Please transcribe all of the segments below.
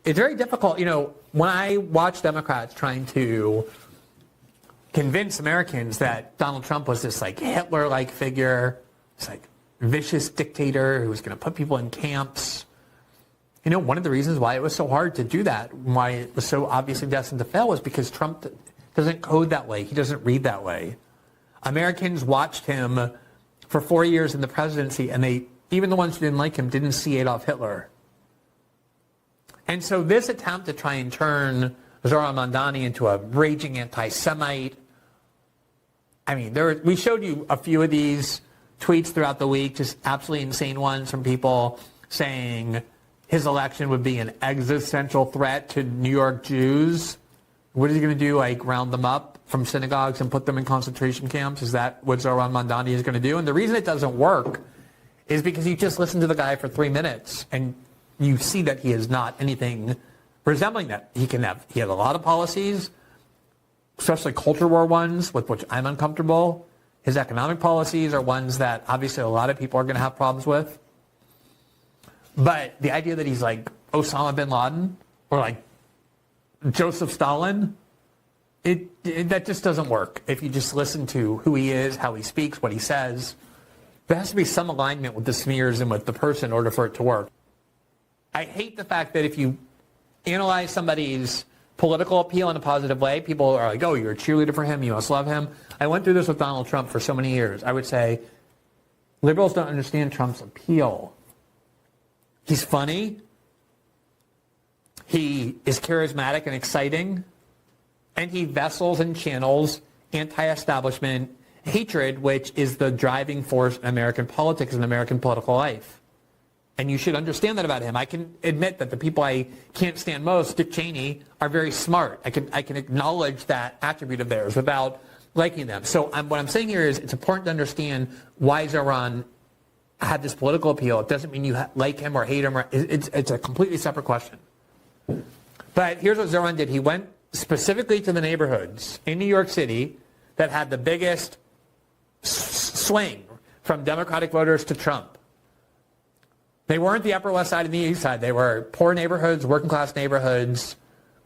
It's very difficult. When I watch Democrats trying to convince Americans that Donald Trump was this like Hitler-like figure, this like vicious dictator who was going to put people in camps. One of the reasons why it was so hard to do that, why it was so obviously destined to fail, was because Trump doesn't code that way. He doesn't read that way. Americans watched him for 4 years in the presidency, and even the ones who didn't like him didn't see Adolf Hitler. And so this attempt to try and turn Zohran Mamdani into a raging anti-Semite, we showed you a few of these tweets throughout the week, just absolutely insane ones from people saying his election would be an existential threat to New York Jews. What is he going to do, like round them up from synagogues and put them in concentration camps? Is that what Zohran Mamdani is going to do? And the reason it doesn't work is because you just listen to the guy for 3 minutes and you see that he is not anything resembling that. He had a lot of policies, especially culture war ones, with which I'm uncomfortable. His economic policies are ones that obviously a lot of people are going to have problems with. But the idea that he's like Osama bin Laden or like Joseph Stalin, that just doesn't work. If you just listen to who he is, how he speaks, what he says, there has to be some alignment with the smears and with the person in order for it to work. I hate the fact that if you analyze somebody's political appeal in a positive way, people are like, oh, you're a cheerleader for him, you must love him. I went through this with Donald Trump for so many years. I would say liberals don't understand Trump's appeal. He's funny. He is charismatic and exciting. And he vessels and channels anti-establishment hatred, which is the driving force in American politics and American political life. And you should understand that about him. I can admit that the people I can't stand most, Dick Cheney, are very smart. I can acknowledge that attribute of theirs without liking them. So what I'm saying here is it's important to understand why Zohran had this political appeal. It doesn't mean you like him or hate him. It's a completely separate question. But here's what Zohran did. He went specifically to the neighborhoods in New York City that had the biggest swing from Democratic voters to Trump. They weren't the Upper West Side and the East Side. They were poor neighborhoods, working class neighborhoods,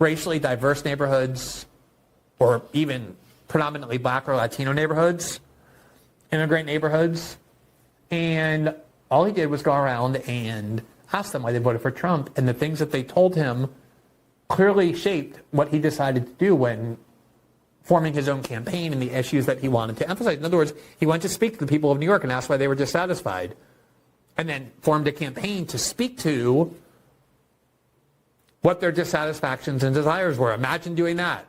racially diverse neighborhoods, or even predominantly black or Latino neighborhoods, immigrant neighborhoods. And all he did was go around and ask them why they voted for Trump. And the things that they told him clearly shaped what he decided to do when forming his own campaign and the issues that he wanted to emphasize. In other words, he went to speak to the people of New York and ask why they were dissatisfied, and then formed a campaign to speak to what their dissatisfactions and desires were. Imagine doing that.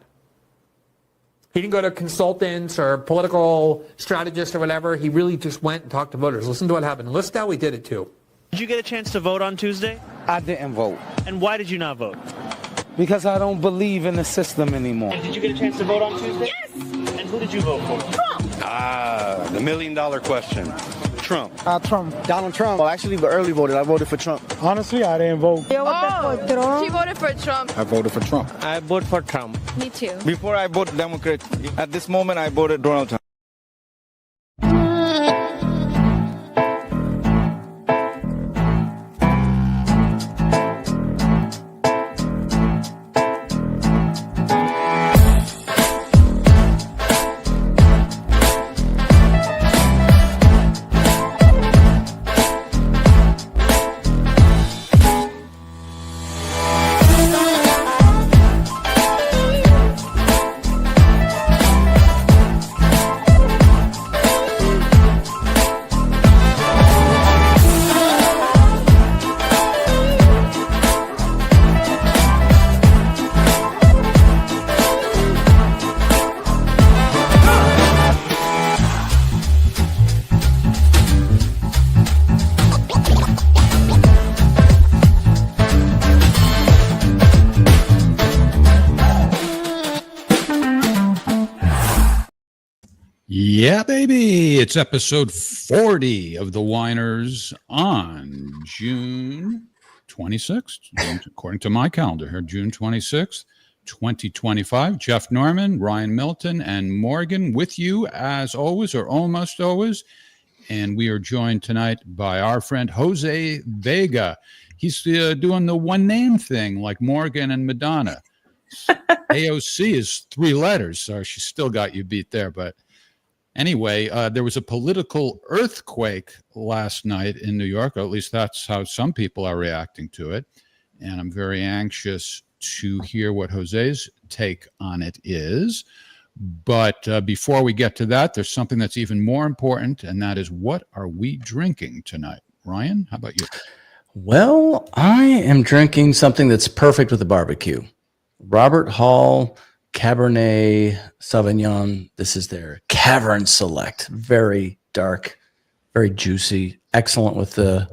He didn't go to consultants or political strategists or whatever. He really just went and talked to voters. Listen to what happened. Listen to how we did it, too. Did you get a chance to vote on Tuesday? I didn't vote. And why did you not vote? Because I don't believe in the system anymore. And did you get a chance to vote on Tuesday? Yes! And who did you vote for? Trump! The million-dollar question. Trump. Trump. Donald Trump. Well, actually, early voted. I voted for Trump. Honestly, I didn't vote. She voted for Trump. I voted for Trump. I voted for Trump. Me too. Before I voted Democrat, at this moment I voted Donald Trump. Yeah, baby. It's episode 40 of The Whiners on June 26th, according to my calendar here, June 26th, 2025. Jeff Norman, Ryan Milton, and Morgan with you as always, or almost always. and we are joined tonight by our friend Jose Vega. He's doing the one name thing like Morgan and Madonna. AOC is 3 letters, so she still got you beat there. But anyway, there was a political earthquake last night in New York, or at least that's how some people are reacting to it. And I'm very anxious to hear what Jose's take on it is. But before we get to that, there's something that's even more important, and that is, what are we drinking tonight? Ryan, how about you? Well, I am drinking something that's perfect with a barbecue. Robert Hall Cabernet Sauvignon. This is their Cavern Select. Very dark, very juicy, excellent with the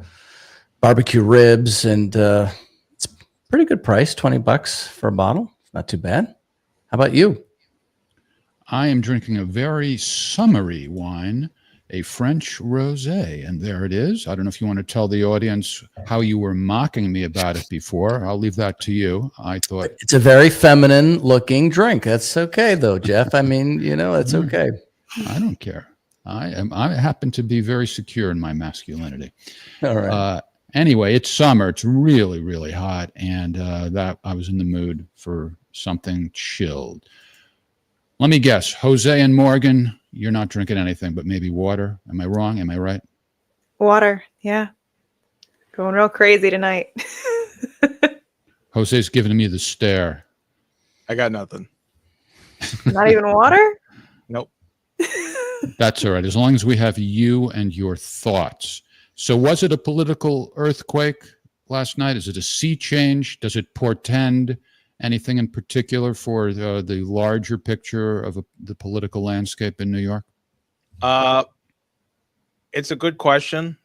barbecue ribs, and it's pretty good price, $20 for a bottle. Not too bad. How about you? I am drinking a very summery wine, a French rosé, and there it is. I don't know if you want to tell the audience how you were mocking me about it before. I'll leave that to you. I thought It's a very feminine looking drink. That's okay though, Jeff. I mean, it's okay. I don't care. I happen to be very secure in my masculinity. All right. Anyway, it's summer. It's really, really hot, and that I was in the mood for something chilled. Let me guess, Jose and Morgan, you're not drinking anything but maybe water. Am I wrong? Am I right? Water, yeah. Going real crazy tonight. Jose's giving me the stare. I got nothing. Not even water? Nope. That's all right, as long as we have you and your thoughts. So was it a political earthquake last night? Is it a sea change? Does it portend anything in particular for the larger picture of the political landscape in New York? It's a good question,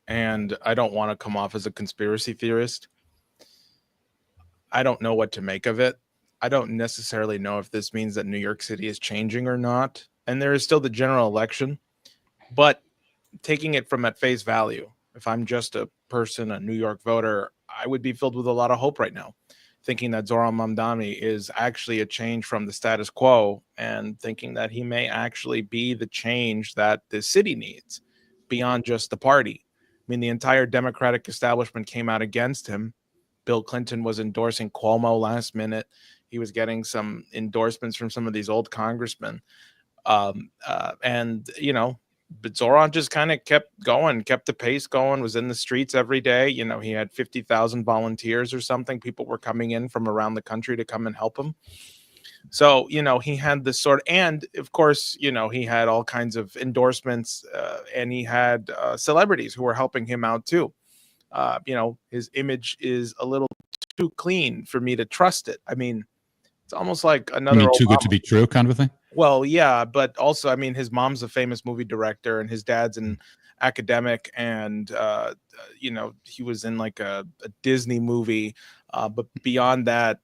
and I don't want to come off as a conspiracy theorist. I don't know what to make of it. I don't necessarily know if this means that New York City is changing or not. And there is still the general election, but taking it from at face value, if I'm just a person, a New York voter, I would be filled with a lot of hope right now, thinking that Zoran Mamdani is actually a change from the status quo, and thinking that he may actually be the change that the city needs beyond just the party. I mean, the entire Democratic establishment came out against him. Bill Clinton was endorsing Cuomo last minute. He was getting some endorsements from some of these old congressmen. But Zoran just kind of kept going, kept the pace going, was in the streets every day. He had 50,000 volunteers or something. People were coming in from around the country to come and help him. So, he had this and of course, he had all kinds of endorsements, and he had celebrities who were helping him out too. His image is a little too clean for me to trust it. I mean, it's almost like another. You mean too good to be true kind of a thing? Well, yeah, but also, I mean, his mom's a famous movie director, and his dad's an academic, and he was in like a Disney movie. But beyond that,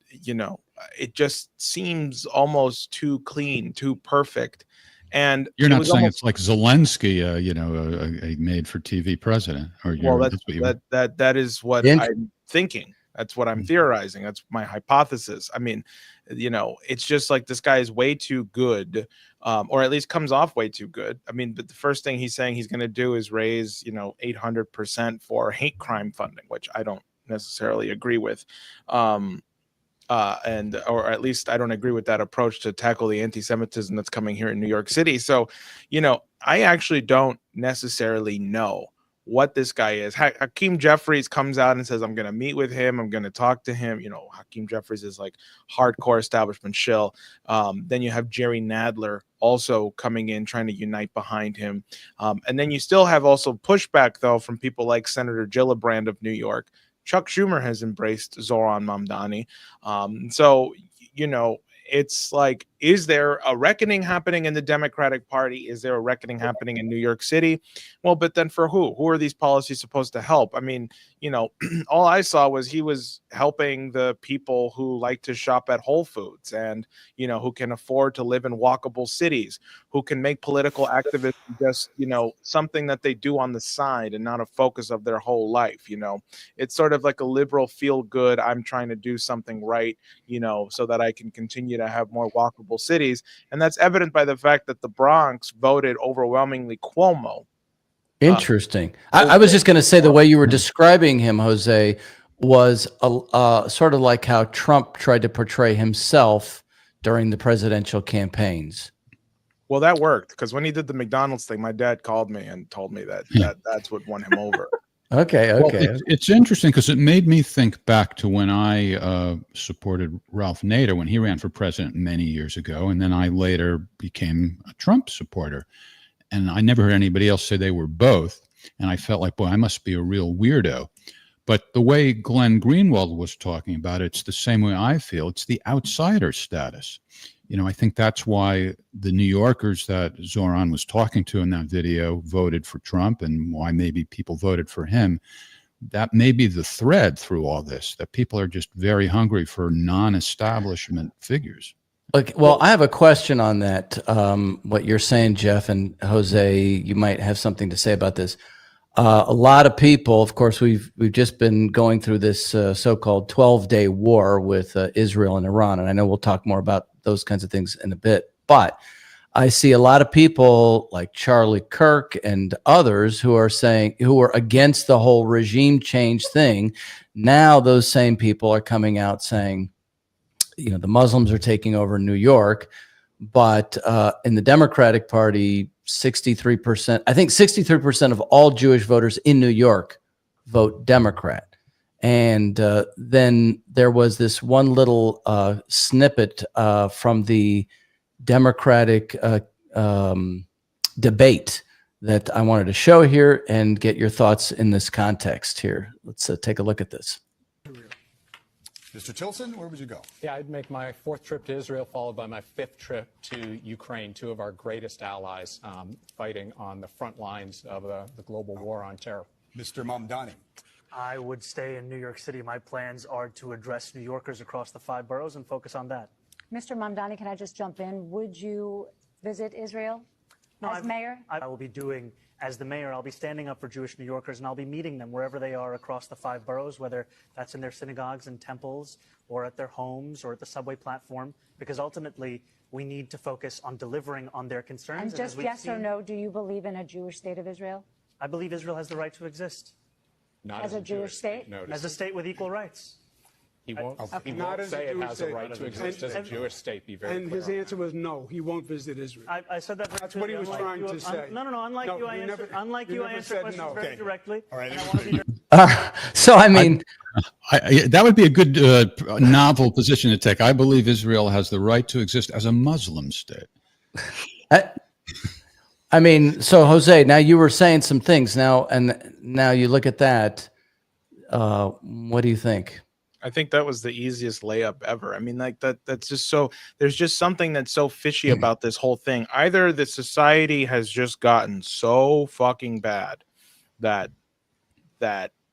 it just seems almost too clean, too perfect. And you're not saying it's like Zelensky, a made-for-TV president, or that is what I'm thinking. That's what I'm theorizing. That's my hypothesis. I mean, it's just like this guy is way too good, or at least comes off way too good. I mean, but the first thing he's saying he's going to do is raise, 800% for hate crime funding, which I don't necessarily agree with. Or at least I don't agree with that approach to tackle the anti-Semitism that's coming here in New York City. So, I actually don't necessarily know what this guy is. Hakeem Jeffries comes out and says, I'm going to meet with him. I'm going to talk to him. Hakeem Jeffries is like hardcore establishment shill. Then you have Jerry Nadler also coming in, trying to unite behind him. And then you still have also pushback, though, from people like Senator Gillibrand of New York. Chuck Schumer has embraced Zoran Mamdani. So, it's like, is there a reckoning happening in the Democratic Party? Is there a reckoning happening in New York City? Well, but then for who? Who are these policies supposed to help? I mean, all I saw was he was helping the people who like to shop at Whole Foods and, who can afford to live in walkable cities, who can make political activism just, something that they do on the side and not a focus of their whole life. It's sort of like a liberal feel good. I'm trying to do something right, so that I can continue to have more walkable cities. And that's evident by the fact that the Bronx voted overwhelmingly Cuomo. Interesting. I was just going to say the way you were describing him, Jose, was sort of like how Trump tried to portray himself during the presidential campaigns. Well, that worked because when he did the McDonald's thing, my dad called me and told me that's what won him over. Okay. Well, it's interesting because it made me think back to when I supported Ralph Nader when he ran for president many years ago, and then I later became a Trump supporter. And I never heard anybody else say they were both. And I felt like, boy, I must be a real weirdo. But the way Glenn Greenwald was talking about it, it's the same way I feel. It's the outsider status. You know, I think that's why the New Yorkers that Zoran was talking to in that video voted for Trump, and why maybe people voted for him. That may be the thread through all this, that people are just very hungry for non-establishment figures. Okay, well, I have a question on that. What you're saying, Jeff, and Jose, you might have something to say about this. A lot of people, of course, we've just been going through this so-called 12-day war with Israel and Iran, and I know we'll talk more about those kinds of things in a bit. But I see a lot of people like Charlie Kirk and others who are against the whole regime change thing. Now those same people are coming out saying, you know, the Muslims are taking over New York, but in the Democratic Party, 63%, I think 63% of all Jewish voters in New York vote Democrat. And then there was this one little snippet from the Democratic debate that I wanted to show here and get your thoughts in this context here. Let's take a look at this. Mr. Tilson, where would you go? Yeah, I'd make my 4th trip to Israel, followed by my 5th trip to Ukraine, 2 of our greatest allies fighting on the front lines of the global war on terror. Mr. Mamdani. I would stay in New York City. My plans are to address New Yorkers across the 5 boroughs and focus on that. Mr. Mamdani, can I just jump in? Would you visit Israel as mayor? I will be doing, as the mayor, I'll be standing up for Jewish New Yorkers, and I'll be meeting them wherever they are across the 5 boroughs, whether that's in their synagogues and temples or at their homes or at the subway platform, because ultimately we need to focus on delivering on their concerns. And just yes or no, do you believe in a Jewish state of Israel? I believe Israel has the right to exist. Not as a Jewish state? As a state with equal rights. He won't, Okay. he won't say it has a right to exist as a Jewish state. Be very And clear his on answer was no, he won't visit Israel. I said that. That's what he was trying to say. No, unlike you, I answer questions very directly. All right. And I want to be So, I mean, that would be a good novel position to take. I believe Israel has the right to exist as a Muslim state. I mean, so Jose, now you were saying some things now you look at that. What do you think? I think that was the easiest layup ever. I mean, like that's just so, there's just something that's so fishy about this whole thing. Either the society has just gotten so fucking bad that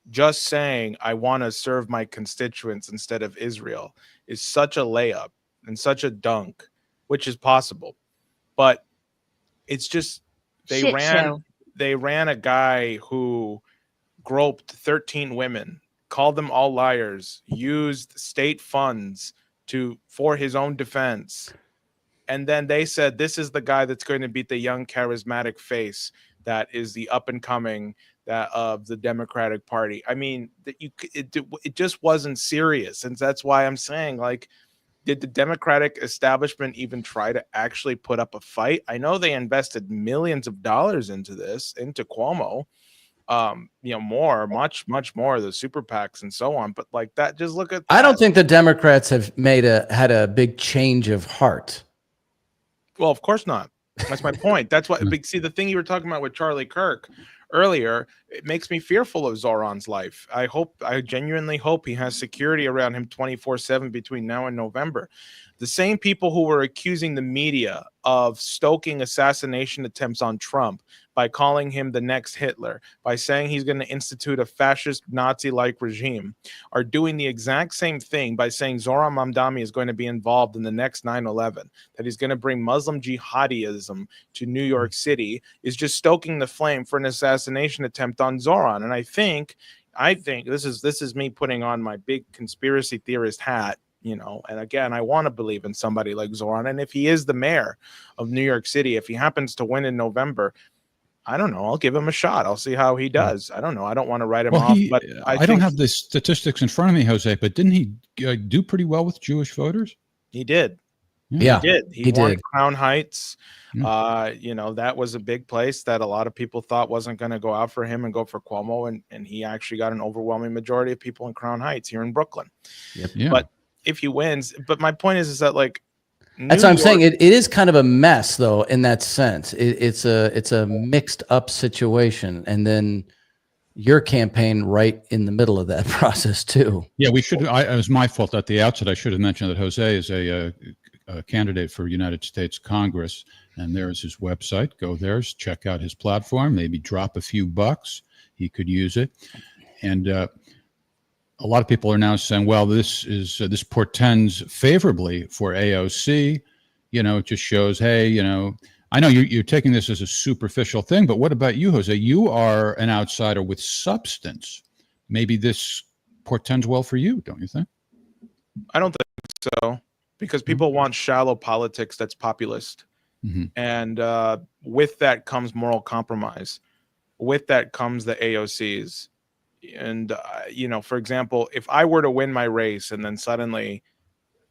just saying I want to serve my constituents instead of Israel is such a layup and such a dunk, which is possible. But it's just they ran a guy who groped 13 women, called them all liars, used state funds for his own defense. And then they said, this is the guy that's going to beat the young charismatic face that is the up and coming of the Democratic Party. I mean, it just wasn't serious. And that's why I'm saying, like, did the Democratic establishment even try to actually put up a fight? I know they invested millions of dollars into Cuomo. Much more, the super PACs and so on. But like that, just look at that. I don't think the Democrats have had a big change of heart. Well, of course not. That's my point. That's what, see, the thing you were talking about with Charlie Kirk earlier, it makes me fearful of Zoran's life. I genuinely hope he has security around him 24/7 between now and November. The same people who were accusing the media of stoking assassination attempts on Trump by calling him the next Hitler, by saying he's going to institute a fascist Nazi-like regime, are doing the exact same thing by saying Zoran Mamdani is going to be involved in the next 9/11, that he's going to bring Muslim jihadism to New York City, is just stoking the flame for an assassination attempt on Zoran. And I think this is me putting on my big conspiracy theorist hat. You know, and again, I want to believe in somebody like Zoran. And if he is the mayor of New York City, if he happens to win in November, I don't know. I'll give him a shot. I'll see how he does. I don't know. I don't want to write him Well, off, but I think don't have the statistics in front of me, Jose, but didn't he do pretty well with Jewish voters? he did. Yeah, He did. he won did. Crown Heights. Yeah. You know, that was a big place that a lot of people thought wasn't going to go out for him and go for Cuomo. And he actually got an overwhelming majority of people in Crown Heights here in Brooklyn. Yep. Yeah. But if he wins, but my point is that like, That's what I'm saying. It is kind of a mess, though, in that sense. It's a mixed up situation, and then your campaign right in the middle of that process too. Yeah, we should. It was my fault at the outset. I should have mentioned that Jose is a candidate for United States Congress, and there's his website. Go there, check out his platform. Maybe drop a few bucks. He could use it, and a lot of people are now saying, "Well, this portends favorably for AOC." You know, it just shows, hey, you know, I know you're taking this as a superficial thing, but what about you, Jose? You are an outsider with substance. Maybe this portends well for you, don't you think? I don't think so, because people want shallow politics that's populist. Mm-hmm. And with that comes moral compromise. With that comes the AOCs. And, you know, for example, if I were to win my race and then suddenly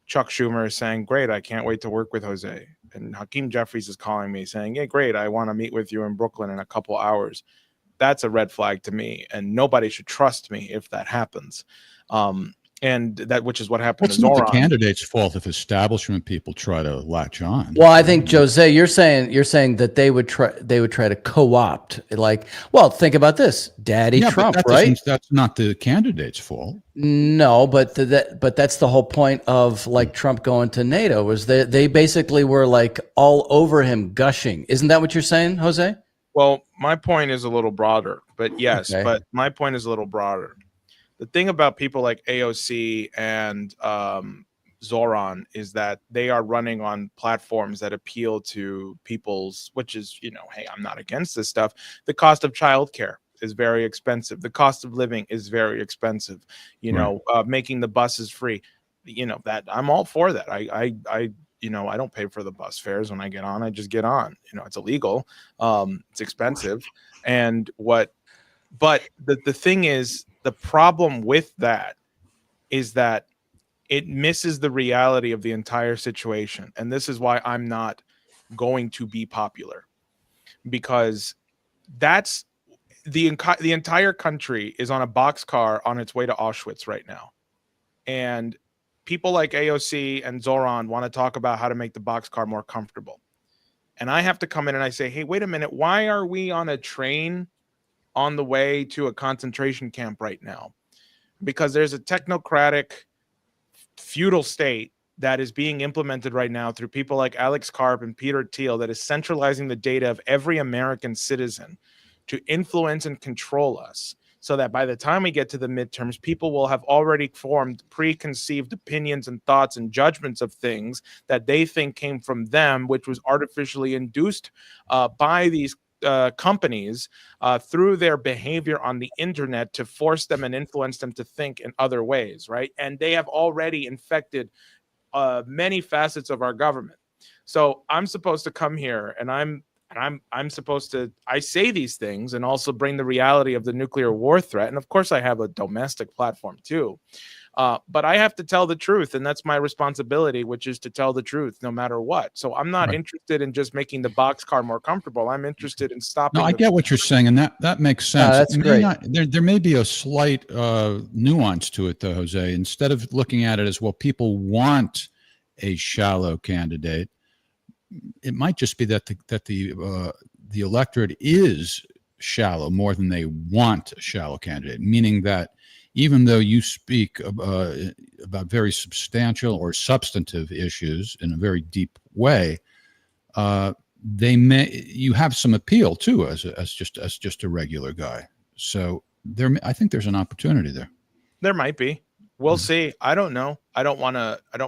Chuck Schumer is saying, great, I can't wait to work with Jose. And Hakeem Jeffries is calling me saying, yeah, great, I want to meet with you in Brooklyn in a couple hours. That's a red flag to me. And nobody should trust me if that happens. And that, which is what happened It's to not Zoran. the candidate's fault if establishment people try to latch on. Well, I think Jose, you're saying that they would try to co-opt, like, well, think about this, Daddy Yeah, Trump, but right? That's not the candidate's fault. No, but that's the whole point of like Trump going to NATO was they basically were like all over him, gushing. Isn't that what you're saying, Jose? Well, my point is a little broader, but yes, Okay. but my point is a little broader. The thing about people like AOC and Zoran is that they are running on platforms that appeal to people's, which is, you know, hey, I'm not against this stuff. The cost of childcare is very expensive. The cost of living is very expensive. You know, making the buses free, you know, that I'm all for that. I you know, I don't pay for the bus fares when I get on. I just get on. You know, it's illegal. It's expensive. But the thing is, the problem with that is that it misses the reality of the entire situation. And this is why I'm not going to be popular, because that's the entire country is on a boxcar on its way to Auschwitz right now. And people like AOC and Zoran want to talk about how to make the boxcar more comfortable. And I have to come in and I say, hey, wait a minute. Why are we on a train on the way to a concentration camp right now? Because there's a technocratic feudal state that is being implemented right now through people like Alex Karp and Peter Thiel that is centralizing the data of every American citizen to influence and control us, so that by the time we get to the midterms, people will have already formed preconceived opinions and thoughts and judgments of things that they think came from them, which was artificially induced by these companies through their behavior on the internet to force them and influence them to think in other ways, right? And they have already infected many facets of our government. So I'm supposed to come here and I'm supposed to, I say these things and also bring the reality of the nuclear war threat. And of course I have a domestic platform too. But I have to tell the truth, and that's my responsibility, which is to tell the truth no matter what. So I'm not interested in just making the boxcar more comfortable. I'm interested in stopping. No, I get what you're saying, and that makes sense. That's great. There may be a slight nuance to it, though, Jose. Instead of looking at it as, well, people want a shallow candidate, it might just be that the electorate is shallow more than they want a shallow candidate, meaning that even though you speak about very substantial or substantive issues in a very deep way, you have some appeal too as just a regular guy. So I think there's an opportunity there. There might be. We'll see. I don't know. I don't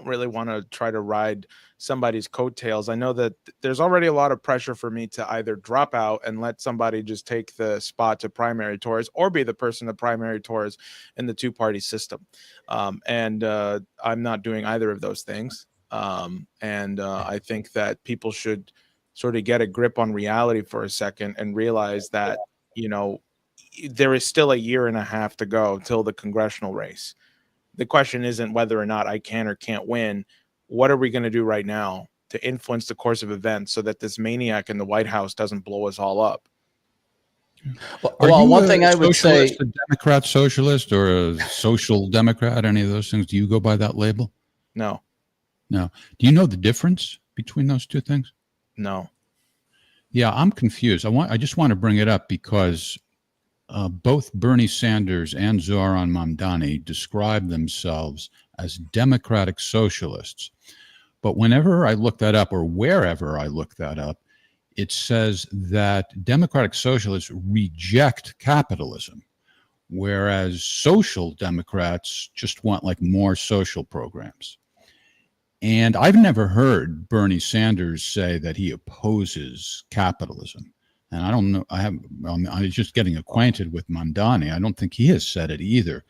really want to try to ride somebody's coattails. I know that there's already a lot of pressure for me to either drop out and let somebody just take the spot to primary tours, or be the person to primary tours in the two-party system. And I'm not doing either of those things. I think that people should sort of get a grip on reality for a second and realize that, you know, there is still a year and a half to go till the congressional race. The question isn't whether or not I can or can't win. What are we going to do right now to influence the course of events so that this maniac in the White House doesn't blow us all up? Well, one thing I would say, a Democrat socialist or a social Democrat, any of those things, do you go by that label? No. No. Do you know the difference between those two things? No. Yeah, I'm confused. I just want to bring it up because both Bernie Sanders and Zoran Mamdani describe themselves as democratic socialists. But whenever I look that up, or wherever I look that up, it says that democratic socialists reject capitalism, whereas social democrats just want like more social programs. And I've never heard Bernie Sanders say that he opposes capitalism. And I don't know, I was just getting acquainted with Mamdani. I don't think he has said it either.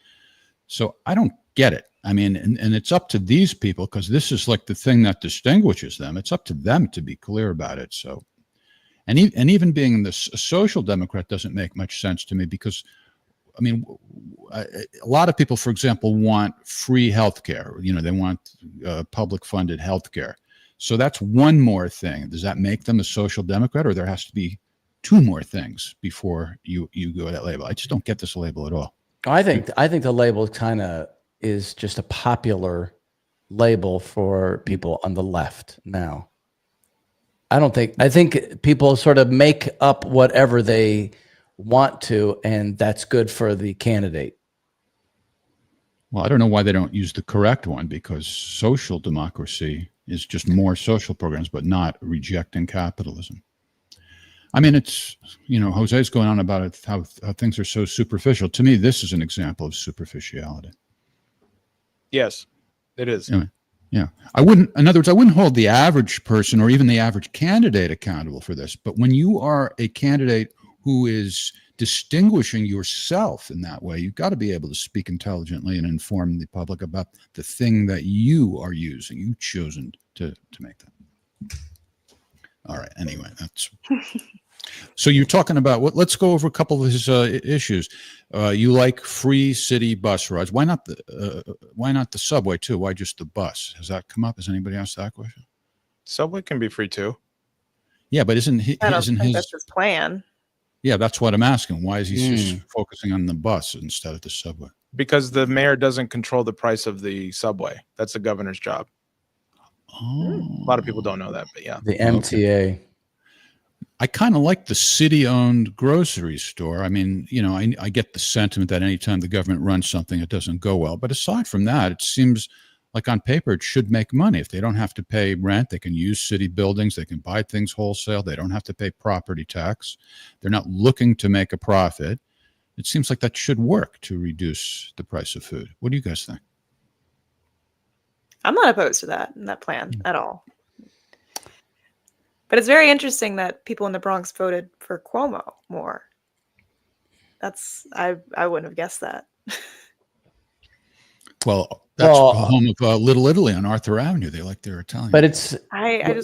So I don't get it. I mean, and it's up to these people, because this is like the thing that distinguishes them. It's up to them to be clear about it. So, and even being the social democrat doesn't make much sense to me, because, I mean, a lot of people, for example, want free healthcare. You know, they want public funded healthcare. So that's one more thing. Does that make them a social democrat, or there has to be two more things before you go that label? I just don't get this label at all. I think the label kind of is just a popular label for people on the left now. I think people sort of make up whatever they want to, and that's good for the candidate. Well, I don't know why they don't use the correct one, because social democracy is just more social programs, but not rejecting capitalism. I mean, it's, you know, Jose's going on about it, how things are so superficial. To me, this is an example of superficiality. Yes, it is. Yeah. In other words, I wouldn't hold the average person or even the average candidate accountable for this. But when you are a candidate who is distinguishing yourself in that way, you've got to be able to speak intelligently and inform the public about the thing that you are using, you've chosen to make that. All right. Anyway, that's so you're talking about what? Let's go over a couple of his issues. You like free city bus rides. Why not the subway too? Why just the bus? Has that come up? Has anybody asked that question? Subway can be free too. Yeah, but isn't that's his plan. Yeah, that's what I'm asking. Why is he just focusing on the bus instead of the subway? Because the mayor doesn't control the price of the subway. That's the governor's job. Oh. A lot of people don't know that, but yeah. The MTA. I kind of like the city-owned grocery store. I mean, you know, I get the sentiment that anytime the government runs something, it doesn't go well. But aside from that, it seems like on paper it should make money. If they don't have to pay rent, they can use city buildings, they can buy things wholesale, they don't have to pay property tax. They're not looking to make a profit. It seems like that should work to reduce the price of food. What do you guys think? I'm not opposed to that plan at all. But it's very interesting that people in the Bronx voted for Cuomo more. I wouldn't have guessed that. Well, that's the home of Little Italy on Arthur Avenue. They like their Italian. But it's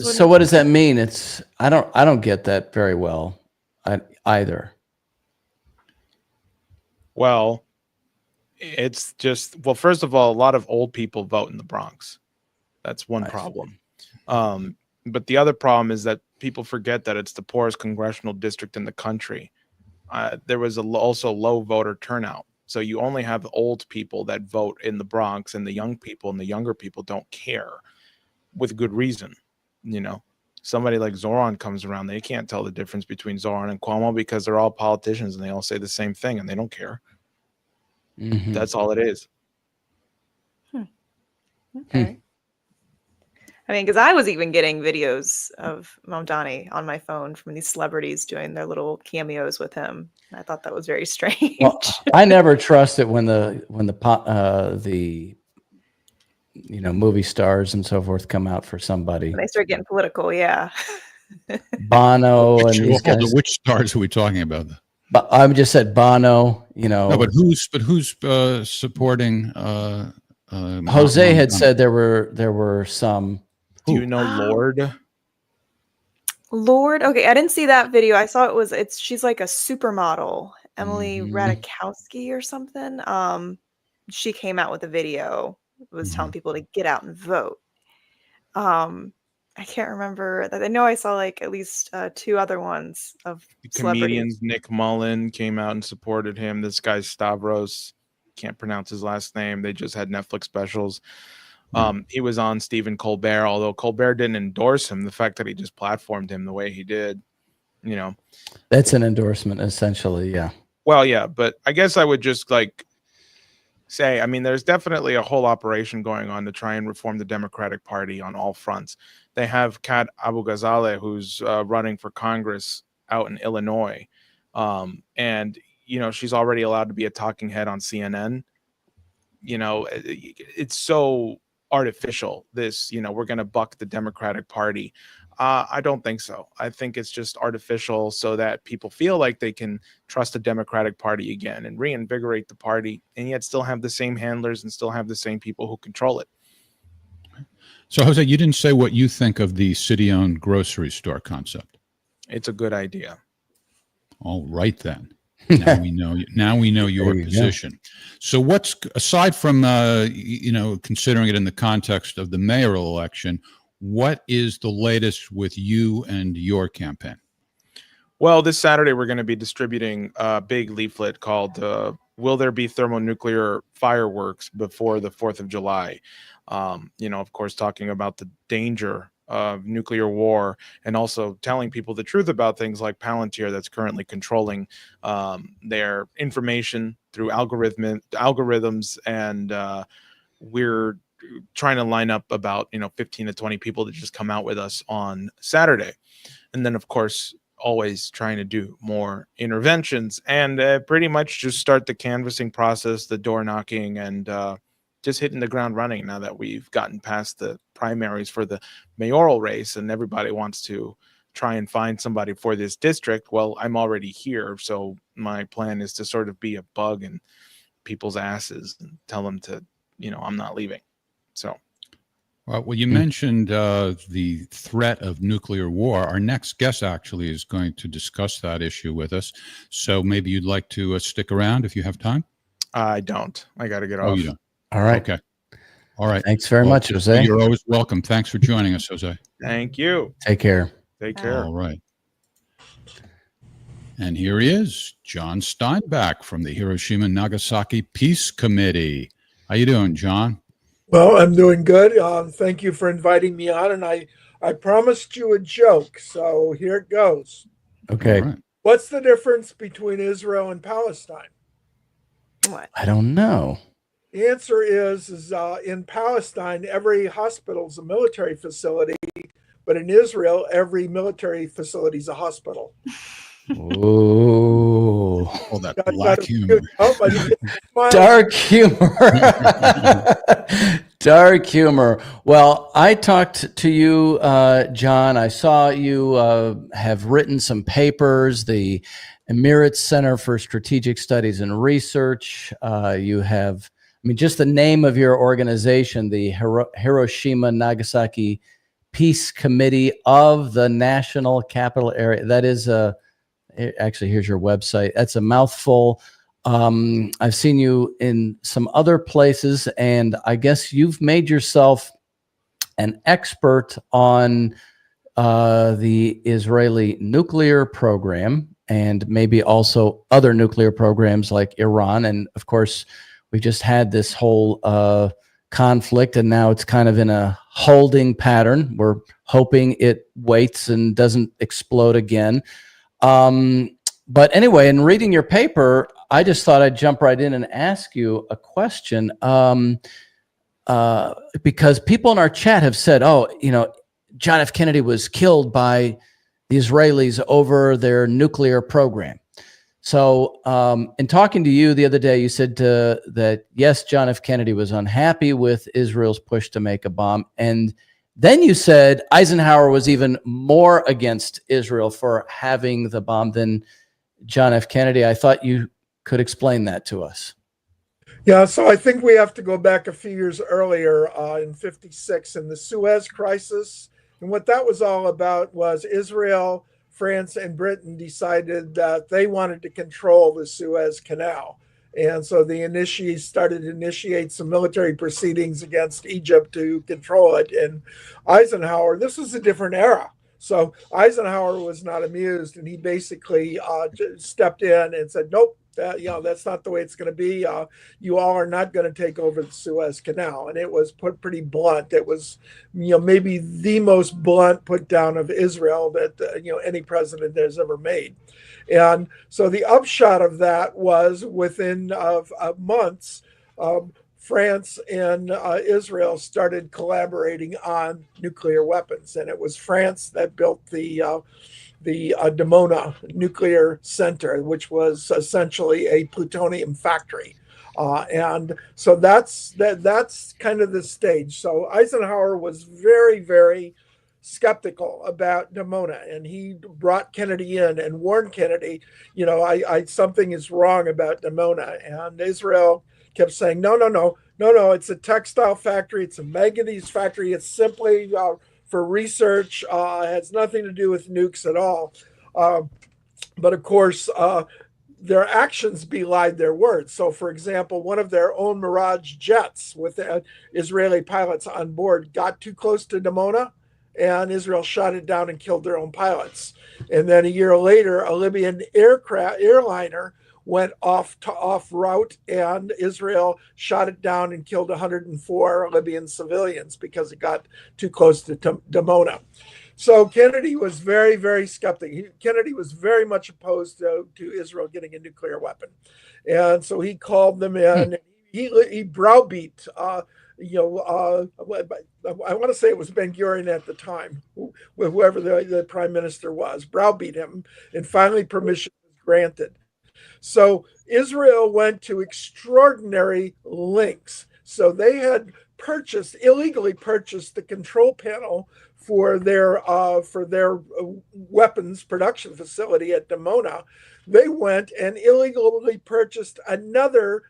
so. What does that mean? It's I don't get that very well either. Well, it's just, well, first of all, a lot of old people vote in the Bronx. That's one problem. But the other problem is that people forget that it's the poorest congressional district in the country. There was also low voter turnout. So you only have old people that vote in the Bronx, and the young people and the younger people don't care, with good reason. You know, somebody like Zoran comes around, they can't tell the difference between Zoran and Cuomo because they're all politicians and they all say the same thing and they don't care. Mm-hmm. That's all it is. Okay. I mean, because I was even getting videos of Mamdani on my phone from these celebrities doing their little cameos with him. I thought that was very strange. Well, I never trust it when the movie stars and so forth come out for somebody. When they start getting political, yeah. Bono and these guys. Which stars are we talking about? But I just said Bono. You know, no, but who's supporting? Jose had said there were some. Do you know Lorde? Lord. Okay, I didn't see that video. I saw she's like a supermodel, Emily Ratajkowski or something. She came out with a video, was telling people to get out and vote. I can't remember that. I know I saw like at least 2 other ones of Comedians. Nick Mullen came out and supported him. This guy Stavros, can't pronounce his last name. They just had Netflix specials. He was on Stephen Colbert, although Colbert didn't endorse him. The fact that he just platformed him the way he did, That's an endorsement, essentially. Yeah. Well, yeah, but I guess I would just say, there's definitely a whole operation going on to try and reform the Democratic Party on all fronts. They have Kat Abu-Ghazaleh, who's running for Congress out in Illinois. And, she's already allowed to be a talking head on CNN. It's so artificial, this, we're going to buck the Democratic Party. I don't think so. I think it's just artificial so that people feel like they can trust the Democratic Party again and reinvigorate the party, and yet still have the same handlers and still have the same people who control it. So, Jose, you didn't say what you think of the city-owned grocery store concept. It's a good idea. All right, then. Now we know. Now we know your position. So, what's aside from considering it in the context of the mayoral election? What is the latest with you and your campaign? Well, this Saturday we're going to be distributing a big leaflet called "Will There Be Thermonuclear Fireworks Before the 4th of July?" Of course, talking about the danger of nuclear war, and also telling people the truth about things like Palantir that's currently controlling their information through algorithms, and we're trying to line up about 15 to 20 people to just come out with us on Saturday. And then, of course, always trying to do more interventions and pretty much just start the canvassing process, the door knocking, and just hitting the ground running now that we've gotten past the primaries for the mayoral race and everybody wants to try and find somebody for this district. Well, I'm already here, so my plan is to sort of be a bug in people's asses and tell them to, I'm not leaving. So. Well, you mentioned the threat of nuclear war. Our next guest actually is going to discuss that issue with us. So maybe you'd like to stick around if you have time? I don't. I got to get off. Oh, you don't? All right. Okay. All right. Thanks very much, Jose. You're always welcome. Thanks for joining us, Jose. Thank you. Take care. Take care. All right. And here he is, John Steinbach from the Hiroshima Nagasaki Peace Committee. How you doing, John? Well, I'm doing good. Thank you for inviting me on. And I promised you a joke, so here it goes. Okay. Right. What's the difference between Israel and Palestine? What? I don't know. The answer is in Palestine, every hospital is a military facility, but in Israel, every military facility is a hospital. Oh, that black humor. Dark humor. Dark humor. Well, I talked to you, John. I saw you have written some papers, the Emirates Center for Strategic Studies and Research. You have, just the name of your organization, the Hiroshima Nagasaki Peace Committee of the National Capital Area. That is actually, here's your website. That's a mouthful. I've seen you in some other places, and I guess you've made yourself an expert on the Israeli nuclear program and maybe also other nuclear programs like Iran. And of course, we just had this whole conflict, and now it's kind of in a holding pattern. We're hoping it waits and doesn't explode again. But anyway, in reading your paper, I just thought I'd jump right in and ask you a question, because people in our chat have said, John F. Kennedy was killed by the Israelis over their nuclear program. So in talking to you the other day, you said that, yes, John F. Kennedy was unhappy with Israel's push to make a bomb. And then you said Eisenhower was even more against Israel for having the bomb than John F. Kennedy. I thought you could explain that to us. Yeah, so I think we have to go back a few years earlier in 56 in the Suez Crisis. And what that was all about was Israel, France, and Britain decided that they wanted to control the Suez Canal. And so they started to initiate some military proceedings against Egypt to control it. And Eisenhower, this was a different era. So Eisenhower was not amused, and he basically stepped in and said, nope, that's not the way it's going to be. You all are not going to take over the Suez Canal. And it was put pretty blunt. It was, maybe the most blunt put down of Israel that, any president has ever made. And so the upshot of that was within months, France and Israel started collaborating on nuclear weapons. And it was France that built the Dimona nuclear center, which was essentially a plutonium factory. And so that's kind of the stage. So Eisenhower was very, very skeptical about Dimona, and he brought Kennedy in and warned Kennedy, something is wrong about Dimona. And Israel kept saying, no, it's a textile factory, it's a manganese factory, it's simply for research, has nothing to do with nukes at all. But of course, their actions belied their words. So for example, one of their own Mirage jets with Israeli pilots on board got too close to Dimona, and Israel shot it down and killed their own pilots. And then a year later, a Libyan airliner went off route, and Israel shot it down and killed 104 Libyan civilians because it got too close to Dimona. So Kennedy was very, very skeptical. Kennedy was very much opposed to Israel getting a nuclear weapon. And so he called them in. He browbeat, I want to say it was Ben-Gurion at the time, whoever the prime minister was, browbeat him, and finally permission was granted. So Israel went to extraordinary lengths. So they had illegally purchased the control panel for their weapons production facility at Dimona. They went and illegally purchased another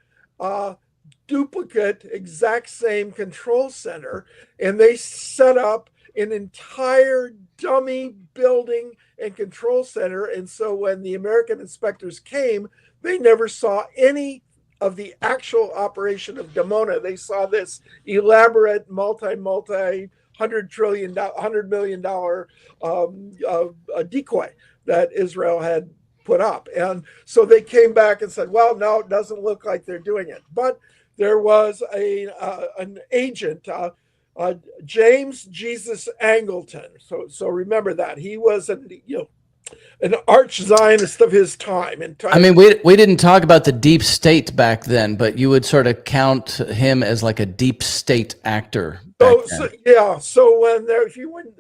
duplicate, exact same control center, and they set up an entire dummy building and control center. And so when the American inspectors came, they never saw any of the actual operation of Dimona. They saw this elaborate $100 million decoy that Israel had put up. And so they came back and said, well, no, it doesn't look like they're doing it. But there was an agent, James Jesus Angleton. So remember that. He was an arch Zionist of his time. I mean, we didn't talk about the deep state back then, but you would sort of count him as like a deep state actor. So when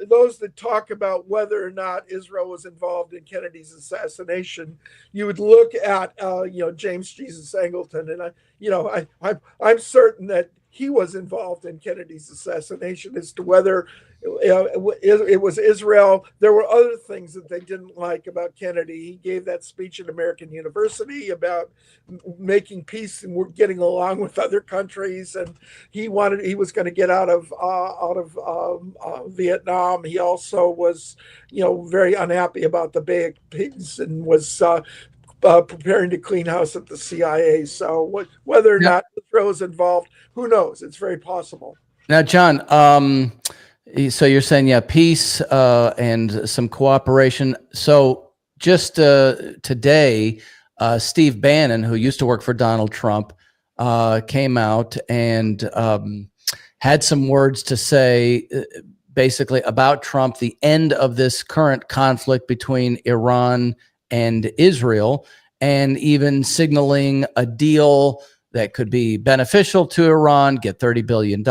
those that talk about whether or not Israel was involved in Kennedy's assassination, you would look at James Jesus Angleton, and I'm certain that he was involved in Kennedy's assassination. As to whether it was Israel, there were other things that they didn't like about Kennedy. He gave that speech at American University about making peace and we're getting along with other countries, and he was going to get out of Vietnam. He also was very unhappy about the Bay of Pigs and was preparing to clean house at the CIA. So whether or not Israel was involved, who knows? It's very possible. Now, John, so you're saying, peace and some cooperation. So just today, Steve Bannon, who used to work for Donald Trump, came out and had some words to say basically about Trump, the end of this current conflict between Iran and Israel, and even signaling a deal that could be beneficial to Iran, get $30 billion.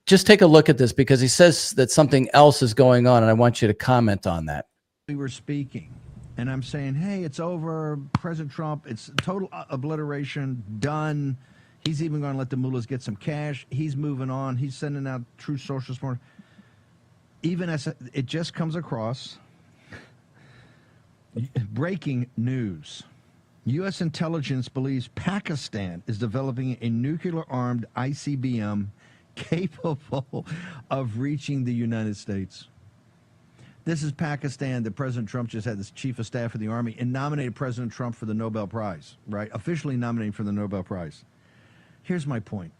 Just take a look at this, because he says that something else is going on, and I want you to comment on that. We were speaking, and I'm saying, hey, it's over. President Trump, it's total obliteration, done. He's even going to let the mullahs get some cash. He's moving on. He's sending out true social support. Even as it just comes across, breaking news. U.S. intelligence believes Pakistan is developing a nuclear-armed ICBM capable of reaching the United States. This is Pakistan that President Trump just had this chief of staff of the army and nominated President Trump for the Nobel Prize, right? Officially nominated for the Nobel Prize. Here's my point.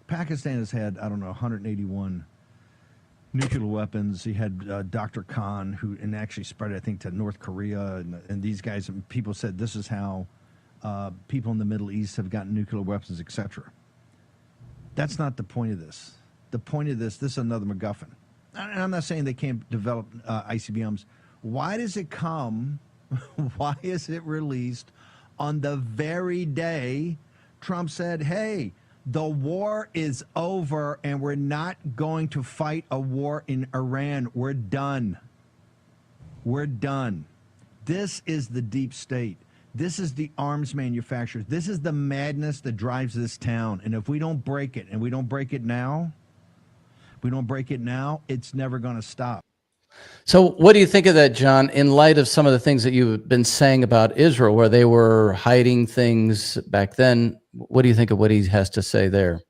Pakistan has had, I don't know, 181 nuclear weapons. He had Dr. Khan, who and actually spread it, I think, to North Korea. And these guys, and people said this is how people in the Middle East have gotten nuclear weapons, etc. That's not the point of this. The point of this is another MacGuffin. And I'm not saying they can't develop ICBMs. Why does it come? Why is it released on the very day Trump said, hey, the war is over and we're not going to fight a war in Iran. We're done. We're done. This is the deep state. This is the arms manufacturers. This is the madness that drives this town. And if we don't break it, and we don't break it now, it's never going to stop. So what do you think of that, John, in light of some of the things that you've been saying about Israel, where they were hiding things back then? What do you think of what he has to say there?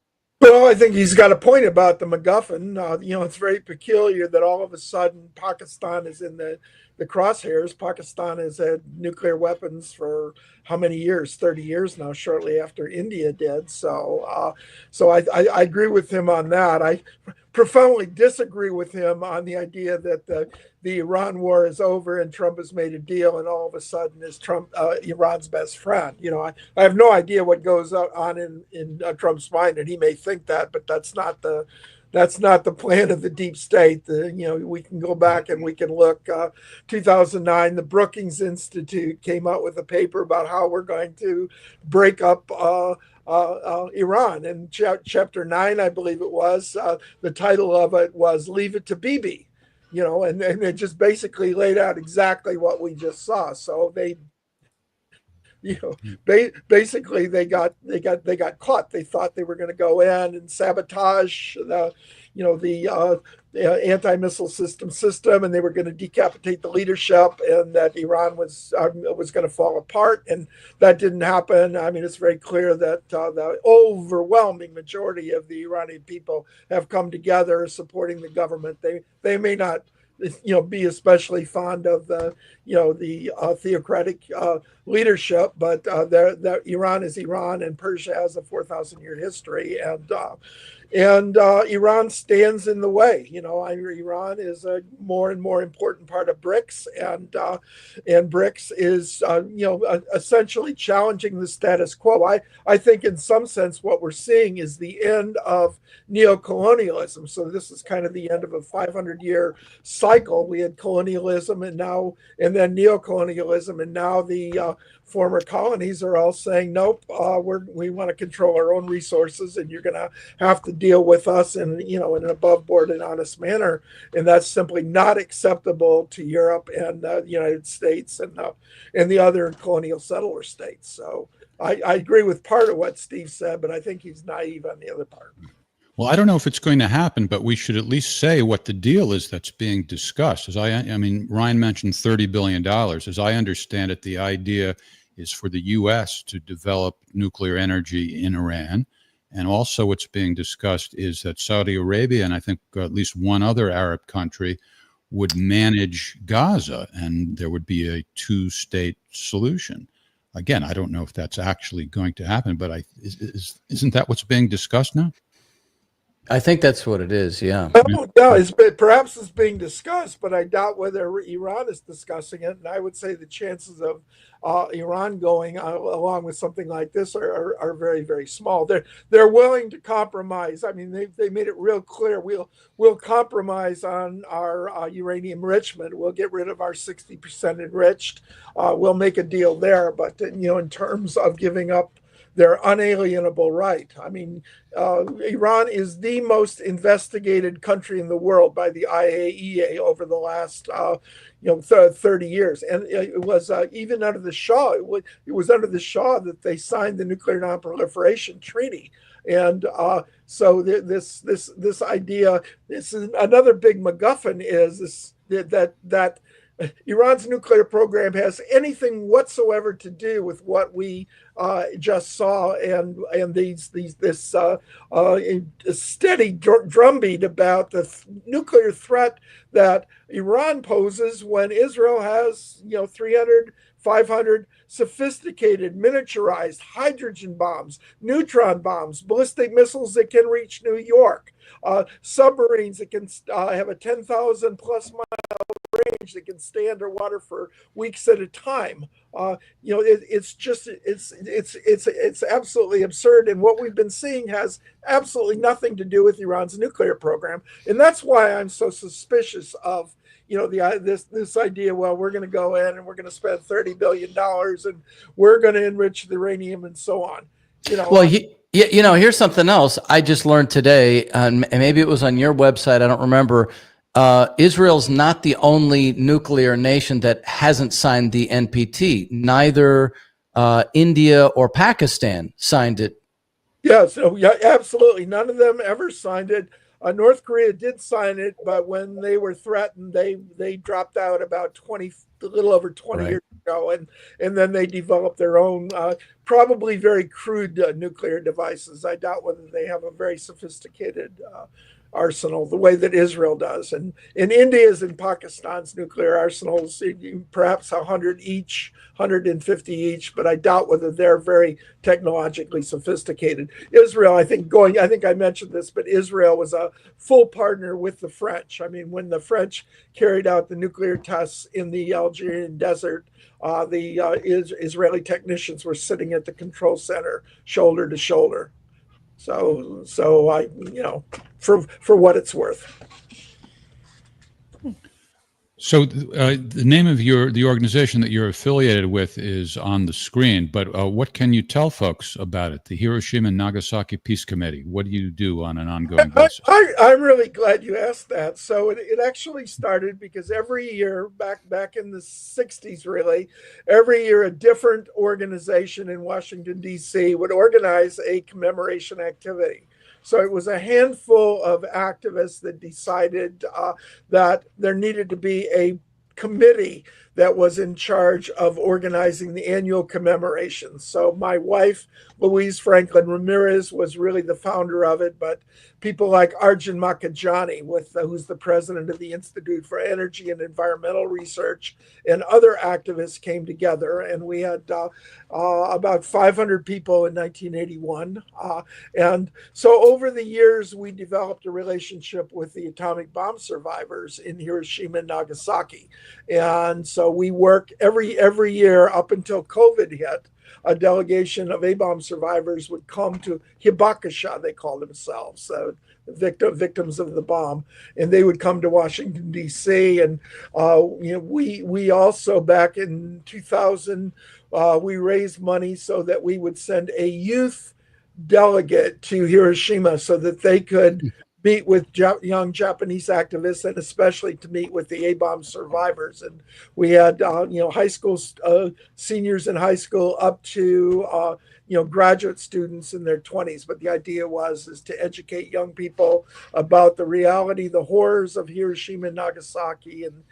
Well, I think he's got a point about the MacGuffin. It's very peculiar that all of a sudden Pakistan is in the crosshairs. Pakistan has had nuclear weapons for how many years? 30 years now, shortly after India did. So I agree with him on that. I profoundly disagree with him on the idea that the Iran war is over and Trump has made a deal and all of a sudden is Trump Iran's best friend. I have no idea what goes on in Trump's mind, and he may think that, but that's not the plan of the deep state. We can go back and we can look. 2009, the Brookings Institute came out with a paper about how we're going to break up Iran. And chapter 9, I believe it was, the title of it was "Leave It to Bibi," and it just basically laid out exactly what we just saw. So they. Basically they got caught. They thought they were going to go in and sabotage the anti-missile system, and they were going to decapitate the leadership, and that Iran was going to fall apart, and that didn't happen. I mean, it's very clear that the overwhelming majority of the Iranian people have come together supporting the government. They may not be especially fond of the theocratic leadership, but Iran is Iran, and Persia has a 4,000-year history, and Iran stands in the way. Iran is a more and more important part of BRICS, and BRICS is essentially challenging the status quo. I think in some sense what we're seeing is the end of neocolonialism. So this is kind of the end of a 500-year cycle. We had colonialism and then neocolonialism, and now the former colonies are all saying, nope, we want to control our own resources, and you're going to have to deal with us in an above board and honest manner. And that's simply not acceptable to Europe and the United States and the other colonial settler states. So I agree with part of what Steve said, but I think he's naive on the other part. Well, I don't know if it's going to happen, but we should at least say what the deal is that's being discussed. I mean, Ryan mentioned $30 billion. As I understand it, the idea is for the U.S. to develop nuclear energy in Iran. And also what's being discussed is that Saudi Arabia, and I think at least one other Arab country, would manage Gaza, and there would be a two-state solution. Again, I don't know if that's actually going to happen, but isn't that what's being discussed now? I think that's what it is, yeah. No, perhaps it's being discussed, but I doubt whether Iran is discussing it. And I would say the chances of Iran going along with something like this are very, very small. They're willing to compromise. I mean, they made it real clear. We'll compromise on our uranium enrichment. We'll get rid of our 60% enriched. We'll make a deal there. But in terms of giving up their unalienable right. I mean, Iran is the most investigated country in the world by the IAEA over the last 30 years, and it was even under the Shah. It was under the Shah that they signed the Nuclear Non-Proliferation Treaty, and so this idea. This is another big MacGuffin. Is this that Iran's nuclear program has anything whatsoever to do with what we just saw, and this steady drumbeat about the nuclear threat that Iran poses when Israel has 300, 500 sophisticated, miniaturized hydrogen bombs, neutron bombs, ballistic missiles that can reach New York, submarines that can have a 10,000 plus mile range that can stay underwater for weeks at a time. It's absolutely absurd, and what we've been seeing has absolutely nothing to do with Iran's nuclear program, and that's why I'm so suspicious of this idea. Well, we're going to go in and we're going to spend $30 billion and we're going to enrich the uranium and so on. Well, here's something else I just learned today, and maybe it was on your website. I don't remember. Israel's not the only nuclear nation that hasn't signed the NPT. Neither India or Pakistan signed it. Yeah, absolutely. None of them ever signed it. North Korea did sign it, but when they were threatened, they dropped out about a little over 20 years ago, and then they developed their own, probably very crude nuclear devices. I doubt whether they have a very sophisticated arsenal the way that Israel does. And in India's and Pakistan's nuclear arsenals, perhaps 100 each, 150 each, but I doubt whether they're very technologically sophisticated. Israel, I think I mentioned this, but Israel was a full partner with the French. I mean, when the French carried out the nuclear tests in the Algerian desert, the Israeli technicians were sitting at the control center, shoulder to shoulder. So I, for what it's worth. So the name of the organization that you're affiliated with is on the screen, but what can you tell folks about it? The Hiroshima and Nagasaki Peace Committee. What do you do on an ongoing basis? I'm really glad you asked that. So it actually started because every year, back in the 60s, really, every year a different organization in Washington, D.C. would organize a commemoration activity. So it was a handful of activists that decided that there needed to be a committee that was in charge of organizing the annual commemorations. So my wife, Louise Franklin Ramirez, was really the founder of it, but people like Arjun Makhijani, who's the president of the Institute for Energy and Environmental Research, and other activists came together, and we had about 500 people in 1981. And so over the years, we developed a relationship with the atomic bomb survivors in Hiroshima and Nagasaki. And so we work every year up until COVID hit. A delegation of A-bomb survivors would come to Hibakusha, they call themselves, victims of the bomb, and they would come to Washington, D.C. And we also, back in 2000, we raised money so that we would send a youth delegate to Hiroshima so that they could meet with young Japanese activists, and especially to meet with the A-bomb survivors. And we had, high school seniors in high school up to, graduate students in their 20s. But the idea is to educate young people about the reality, the horrors of Hiroshima and Nagasaki. And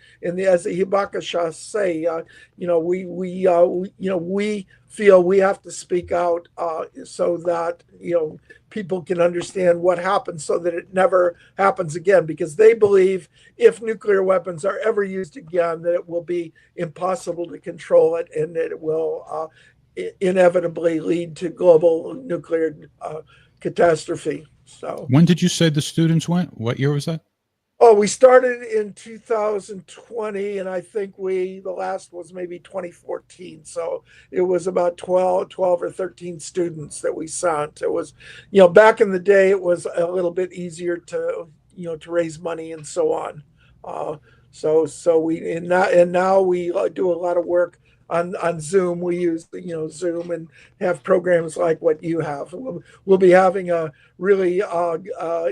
as the Hibakusha say, we feel we have to speak out so that, people can understand what happened so that it never happens again, because they believe if nuclear weapons are ever used again, that it will be impossible to control it, and that it will inevitably lead to global nuclear catastrophe. So when did you say the students went? What year was that? Oh, we started in 2020, and I think the last was maybe 2014. So it was about 12 or 13 students that we sent. It was, back in the day, it was a little bit easier to raise money and so on. Now we do a lot of work on Zoom. We use Zoom and have programs like what you have. We'll be having a really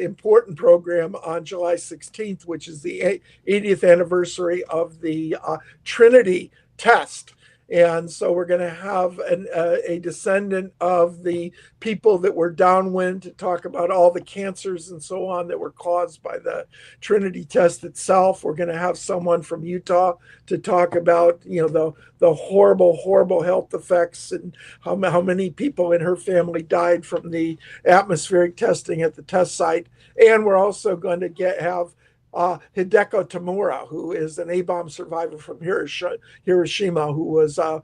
important program on July 16th, which is the 80th anniversary of the Trinity test. And so we're going to have a descendant of the people that were downwind to talk about all the cancers and so on that were caused by the Trinity test itself. We're going to have someone from Utah to talk about, the horrible health effects and how many people in her family died from the atmospheric testing at the test site. And we're also going to have Hideko Tamura, who is an A-bomb survivor from Hiroshima, who was, a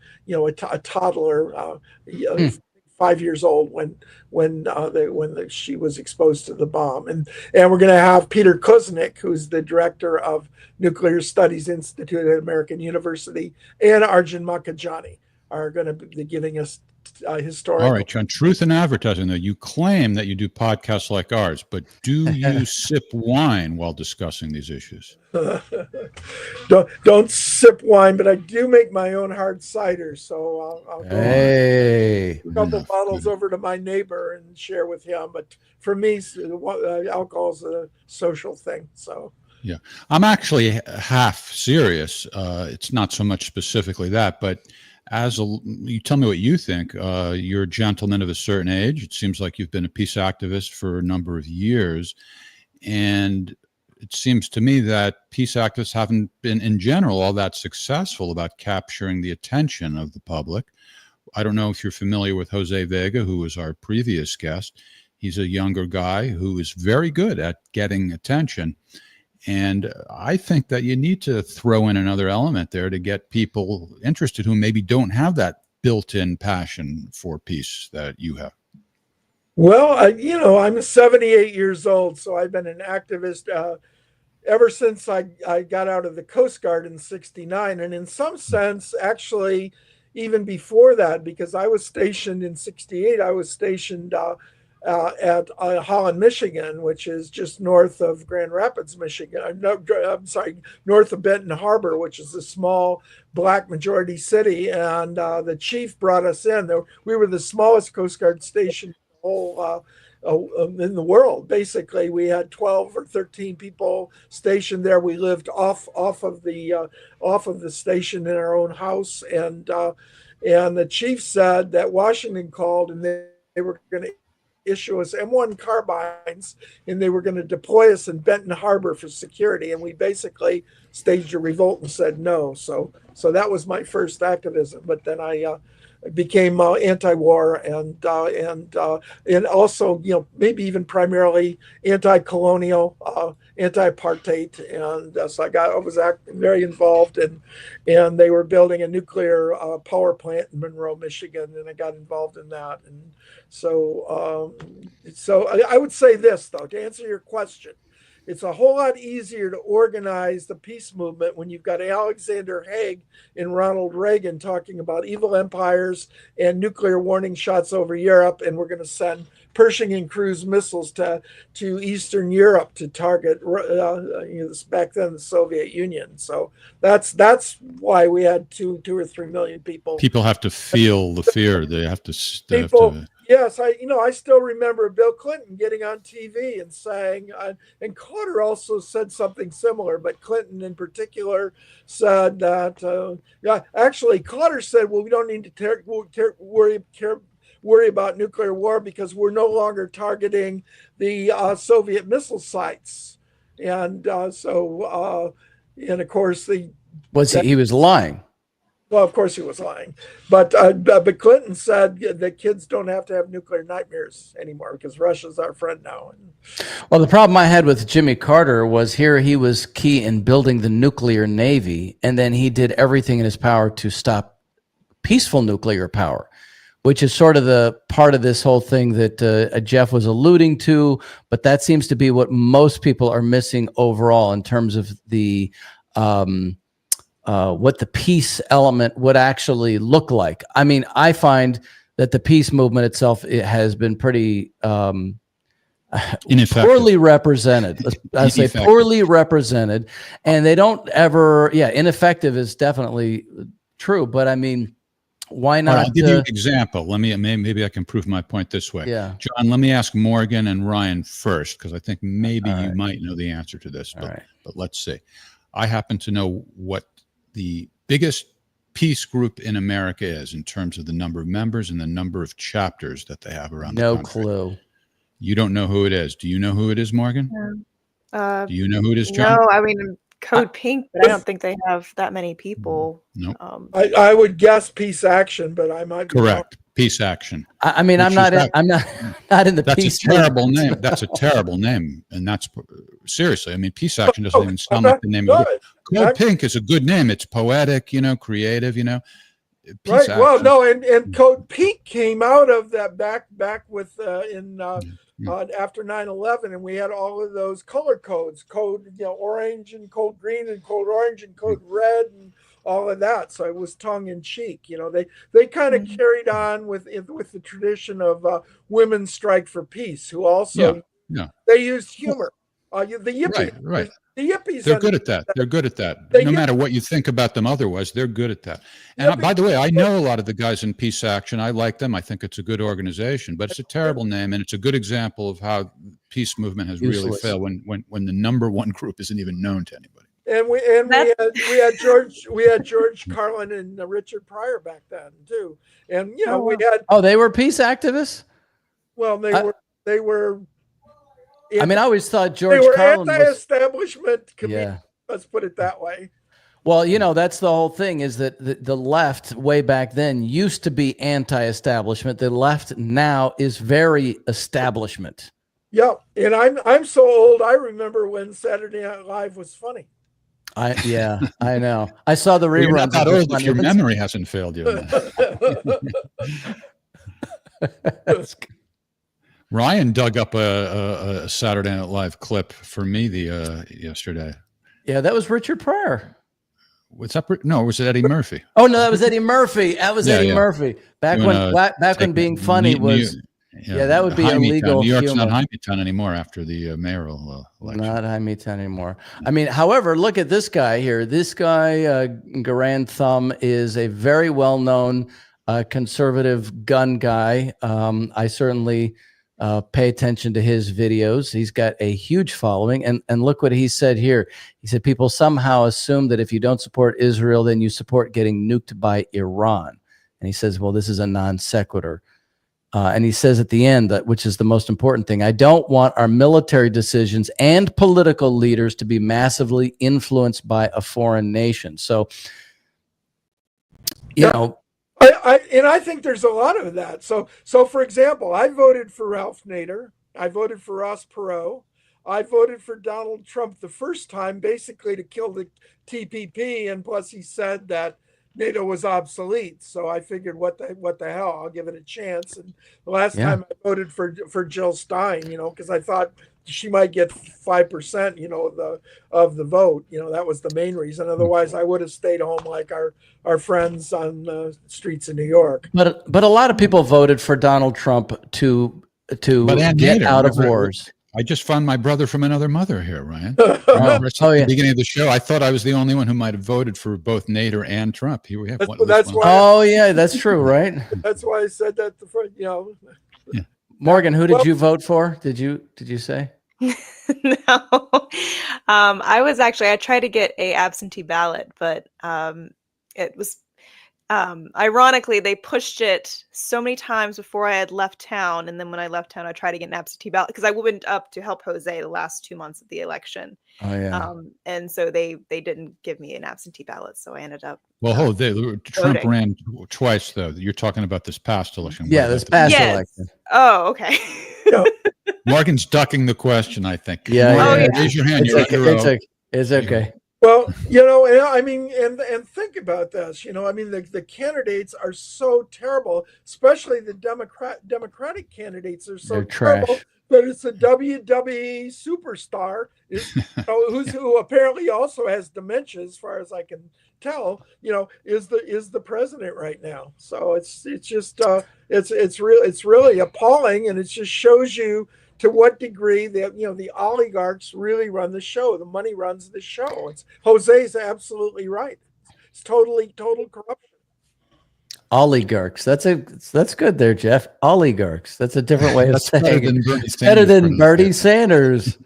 toddler, 5 years old when she was exposed to the bomb, and we're going to have Peter Kuznick, who's the director of Nuclear Studies Institute at American University, and Arjun Makhijani are going to be giving us historical. All right, John. Truth in advertising, though, you claim that you do podcasts like ours, but do you sip wine while discussing these issues? Don't sip wine, but I do make my own hard cider. So I'll go a couple bottles over to my neighbor and share with him. But for me, alcohol is a social thing. So. Yeah, I'm actually half serious. It's not so much specifically that, but you tell me what you think. You're a gentleman of a certain age. It seems like you've been a peace activist for a number of years. And it seems to me that peace activists haven't been, in general, all that successful about capturing the attention of the public. I don't know if you're familiar with Jose Vega, who was our previous guest. He's a younger guy who is very good at getting attention. And I think that you need to throw in another element there to get people interested who maybe don't have that built-in passion for peace that you have. Well, I'm 78 years old, so I've been an activist ever since I got out of the Coast Guard in '69. And in some sense, actually, even before that, because I was stationed in '68, I was stationed at Holland, Michigan, which is just north of Grand Rapids, Michigan. North of Benton Harbor, which is a small Black majority city. And the chief brought us in. We were the smallest Coast Guard station in the world. Basically, we had 12 or 13 people stationed there. We lived off of the station in our own house. And the chief said that Washington called and they were going to issue us M1 carbines, and they were going to deploy us in Benton Harbor for security. And we basically staged a revolt and said no. So that was my first activism. But then I became anti-war and also, maybe even primarily anti-colonial, anti-apartheid. And so I was very involved, and they were building a nuclear power plant in Monroe, Michigan, and I got involved in that. And so I would say this, though, to answer your question. It's a whole lot easier to organize the peace movement when you've got Alexander Haig and Ronald Reagan talking about evil empires and nuclear warning shots over Europe, and we're going to send Pershing and cruise missiles to Eastern Europe to target back then the Soviet Union. So that's why we had 2 or 3 million people. People have to feel the fear. They have to. Yes, I still remember Bill Clinton getting on TV and saying, and Carter also said something similar, but Clinton in particular said that, actually Carter said, well, we don't need to worry about nuclear war because we're no longer targeting the Soviet missile sites. And and of course, he was lying. Well, of course he was lying, but Clinton said that kids don't have to have nuclear nightmares anymore because Russia's our friend now. Well, the problem I had with Jimmy Carter was he was key in building the nuclear navy, and then he did everything in his power to stop peaceful nuclear power, which is sort of the part of this whole thing that Jeff was alluding to. But that seems to be what most people are missing overall in terms of the what the peace element would actually look like. I mean, I find that the peace movement itself has been pretty poorly represented. I say poorly represented, and they don't ever. Yeah, ineffective is definitely true, but I mean, why not? I'll give you an example. Maybe I can prove my point this way. Yeah, John, let me ask Morgan and Ryan first, because I think maybe you might know the answer to this. But let's see. I happen to know what the biggest peace group in America is in terms of the number of members and the number of chapters that they have around the No country? clue. You don't know who it is. Do you know who it is, Morgan? Do you know who it is, John? No, I mean Code Pink, but I don't think they have that many people. Nope. I would guess Peace Action, but I might be wrong. Correct. Peace Action. I mean, I'm Which not. is I'm not. Not in the That's peace. a terrible movement. name. That's a terrible name, and that's seriously. I mean, Peace Action doesn't even sound like the name of it. Code Pink is a good name. It's poetic, creative. Peace Right. Action. Well, no, and Code Pink came out of that back with after 9/11, and we had all of those color codes, code orange and code green and code orange and code red and all of that. So it was tongue in cheek. They kind of carried on with the tradition of Women's Strike for Peace, who also they used humor. The yippies, Right. The yippies. They're good at that. They're good at that. They No get- matter what you think about them otherwise, they're good at that. And by the way, I know a lot of the guys in Peace Action. I like them. I think it's a good organization, but it's a terrible name, and it's a good example of how peace movement has really Useless. failed when the number one group isn't even known to anybody. And we had George Carlin and Richard Pryor back then too, and we had Oh, they were peace activists. well they were. I mean, I always thought George they were Carlin was. anti-establishment comedians. Yeah. Let's put it that way. Well, that's the whole thing is that the left way back then used to be anti-establishment. The left now is very establishment. Yeah, and I'm so old. I remember when Saturday Night Live was funny. I know. I saw the You're not reruns. that of old this if your one. memory hasn't failed you. Ryan dug up a Saturday Night Live clip for me yesterday. Yeah, that was Richard Pryor. What's up? No, was it Eddie Murphy? Oh no, that was Eddie Murphy. That was Eddie Murphy. Back when being funny was. Yeah, that would be illegal. New York's humor. not Hymietown anymore after the mayoral election. Not Hymietown anymore. I mean, however, look at this guy here. This guy, Garand Thumb, is a very well-known conservative gun guy. I certainly pay attention to his videos. He's got a huge following. And look what he said here. He said, people somehow assume that if you don't support Israel, then you support getting nuked by Iran. And he says, well, this is a non sequitur. And he says at the end, that, which is the most important thing, I don't want our military decisions and political leaders to be massively influenced by a foreign nation. So, I think there's a lot of that. So for example, I voted for Ralph Nader. I voted for Ross Perot. I voted for Donald Trump the first time, basically to kill the TPP. And plus he said that NATO was obsolete. So I figured, what the hell, I'll give it a chance. And the last time I voted for Jill Stein, because I thought she might get 5%, of the vote. That was the main reason. Otherwise, I would have stayed home like our friends on the streets of New York. But a lot of people voted for Donald Trump to get Nader, out of remember, wars. I just found my brother from another mother here, Ryan. At the beginning of the show, I thought I was the only one who might have voted for both Nader and Trump. Here we have one. Oh yeah, that's true, right? That's why I said that. Morgan, who did you vote for? Did you say? No. I tried to get a absentee ballot, but it was ironically, they pushed it so many times before I had left town. And then when I left town, I tried to get an absentee ballot because I went up to help Jose the last 2 months of the election. Oh, yeah. And so they didn't give me an absentee ballot. So I ended up. Well, Trump voting. ran twice, though. You're talking about this past election. Yeah, this past election. Oh, okay. Morgan's ducking the question, I think. Yeah. Morgan, yeah. raise your hand. It's You're okay. under oath. It's okay. Well, and think about this. The candidates are so terrible, especially the Democratic candidates are so They're terrible trash. that it's a WWE superstar who apparently also has dementia, as far as I can tell. Is the president right now? So it's just it's really appalling, and it just shows you to what degree the oligarchs really run the show. The money runs the show. Jose's absolutely right. It's total corruption. Oligarchs. That's good there, Jeff. Oligarchs. That's a different way of saying it. Bernie It's better Sanders than Bernie Sanders.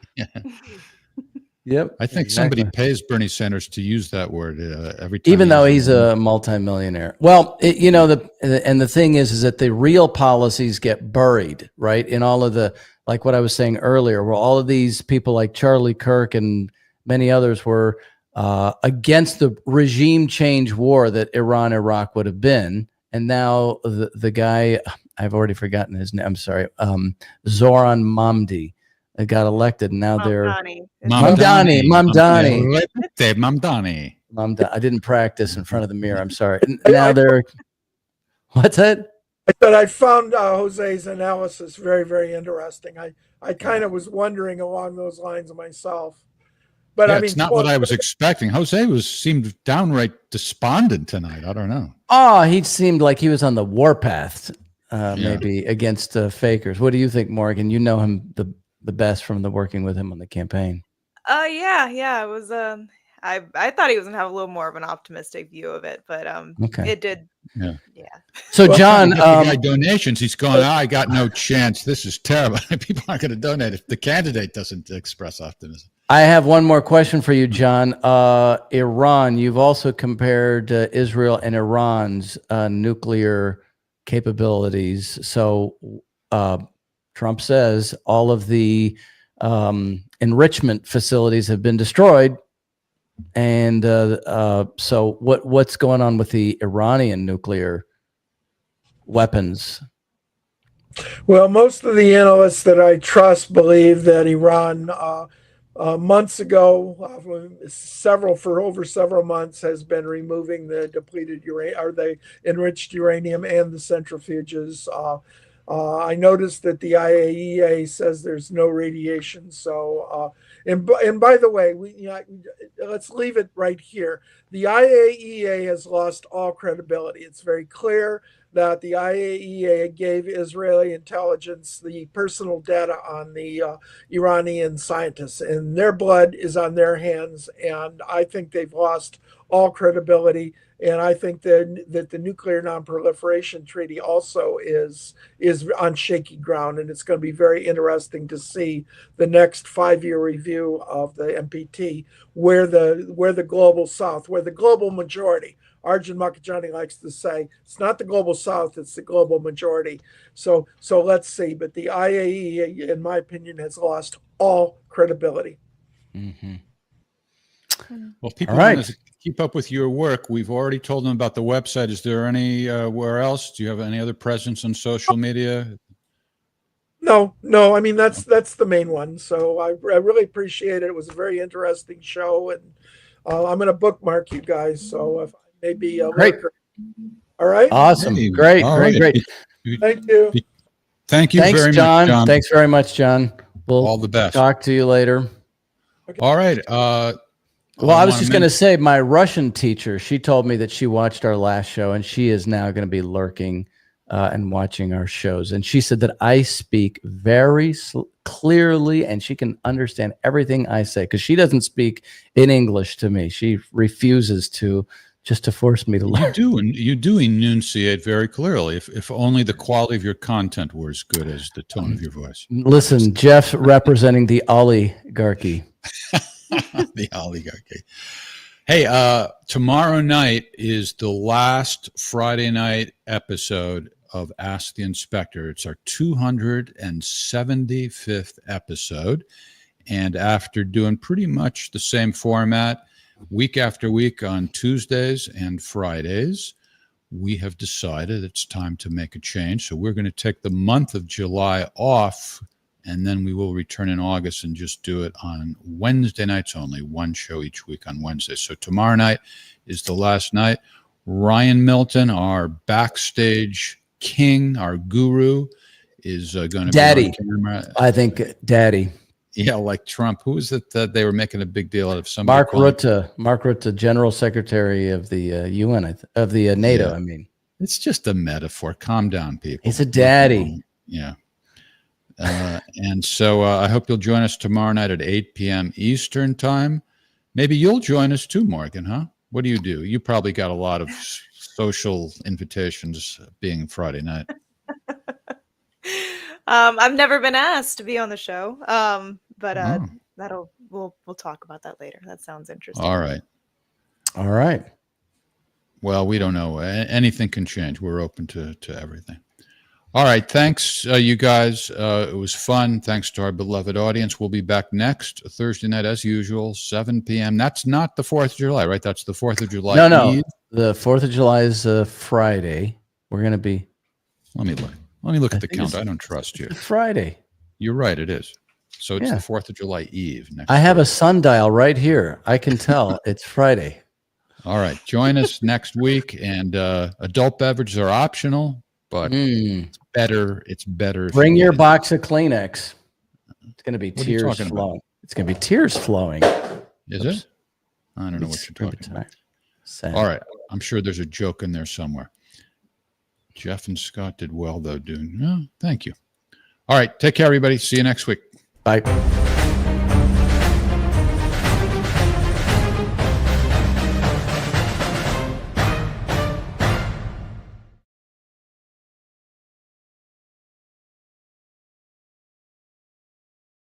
Yep. I think somebody pays Bernie Sanders to use that word every time. Even though he's a multimillionaire. Well, the thing is that the real policies get buried, right? In all of the, like what I was saying earlier, where all of these people like Charlie Kirk and many others were against the regime change war that Iran-Iraq would have been. And now the guy, I've already forgotten his name. I'm sorry. Zoran Mamdani got elected. And now they're Mamdani. I didn't practice in front of the mirror. I'm sorry. Now they're, what's that? But I found Jose's analysis very, very interesting. I kind of was wondering along those lines myself. But yeah, I mean, it's not what I was expecting. Jose seemed downright despondent tonight. I don't know. Oh, he seemed like he was on the warpath, maybe against fakers. What do you think, Morgan? You know him the best from the working with him on the campaign. Yeah. It was I thought he was gonna have a little more of an optimistic view of it, but it did. Yeah. So John, donations. He's going. I got no chance. This is terrible. People aren't going to donate if the candidate doesn't express optimism. I have one more question for you, John. Iran. You've also compared Israel and Iran's nuclear capabilities. So Trump says all of the enrichment facilities have been destroyed. And so what's going on with the Iranian nuclear weapons? Well, most of the analysts that I trust believe that Iran months ago, for over several months, has been removing the depleted uranium or the enriched uranium and the centrifuges. I noticed that the IAEA says there's no radiation. So, and by the way, let's leave it right here. The IAEA has lost all credibility. It's very clear that the IAEA gave Israeli intelligence the personal data on the Iranian scientists, and their blood is on their hands. And I think they've lost all credibility. And I think that the Nuclear Non-Proliferation Treaty also is on shaky ground, and it's going to be very interesting to see the next 5-year review of the NPT, where the global South, where the global majority. Arjun Makhijani likes to say it's not the global South, it's the global majority. So let's see. But the IAEA, in my opinion, has lost all credibility. Mm-hmm. Well, people want to keep up with your work. We've already told them about the website. Is there anywhere else? Do you have any other presence on social media? No. I mean, that's the main one. So I really appreciate it. It was a very interesting show, and I'm going to bookmark you guys. So if I may be a lurker. All right. Awesome. Great. Thank you. Thank you very John. much, John. Thanks very much, John. We'll all the best. Talk to you later. Okay. All right. Well, I was just going to say, my Russian teacher, she told me that she watched our last show, and she is now going to be lurking and watching our shows. And she said that I speak very clearly, and she can understand everything I say, because she doesn't speak in English to me. She refuses to, just to force me to learn. You do enunciate very clearly. If only the quality of your content were as good as the tone of your voice. Listen, Jeff representing the oligarchy. The oligarchy. Hey, tomorrow night is the last Friday night episode of Ask the Inspector. It's our 275th episode. And after doing pretty much the same format week after week on Tuesdays and Fridays, we have decided it's time to make a change. So we're going to take the month of July off, and then we will return in August and just do it on Wednesday nights only, one show each week on Wednesday. So tomorrow night is the last night. Ryan Milton, our backstage king, our guru, is going to be on camera. I think Daddy. Yeah, like Trump. Who is it that they were making a big deal out of? Somebody Mark Rutte, General Secretary of the UN, of the NATO. Yeah. I mean, it's just a metaphor. Calm down, people. He's a daddy. Yeah. And so I hope you'll join us tomorrow night at 8 p.m. Eastern time. Maybe you'll join us too, Morgan, huh? What do? You probably got a lot of social invitations being Friday night. I've never been asked to be on the show, but we'll we'll talk about that later. That sounds interesting. All right. All right. Well, we don't know. Anything can change. We're open to everything. All right. Thanks, you guys. It was fun. Thanks to our beloved audience. We'll be back next Thursday night as usual, 7 p.m. That's not the 4th of July, right? That's the 4th of July. No. Eve. The 4th of July is Friday. We're going to be. Let me look at the calendar. I don't trust you. It's Friday. You're right. It is. So it's Yeah. the 4th of July Eve. Next I have a sundial right here. I can tell it's Friday. All right. Join us next week. And adult beverages are optional, but it's better. It's better. Bring your box of Kleenex. It's going to be What are you tears talking flowing. about? It's going to be tears flowing. Is it? I don't know what you're talking about. Sad. All right. I'm sure there's a joke in there somewhere. Jeff and Scott did well, though, dude. No, thank you. All right. Take care, everybody. See you next week. Bye.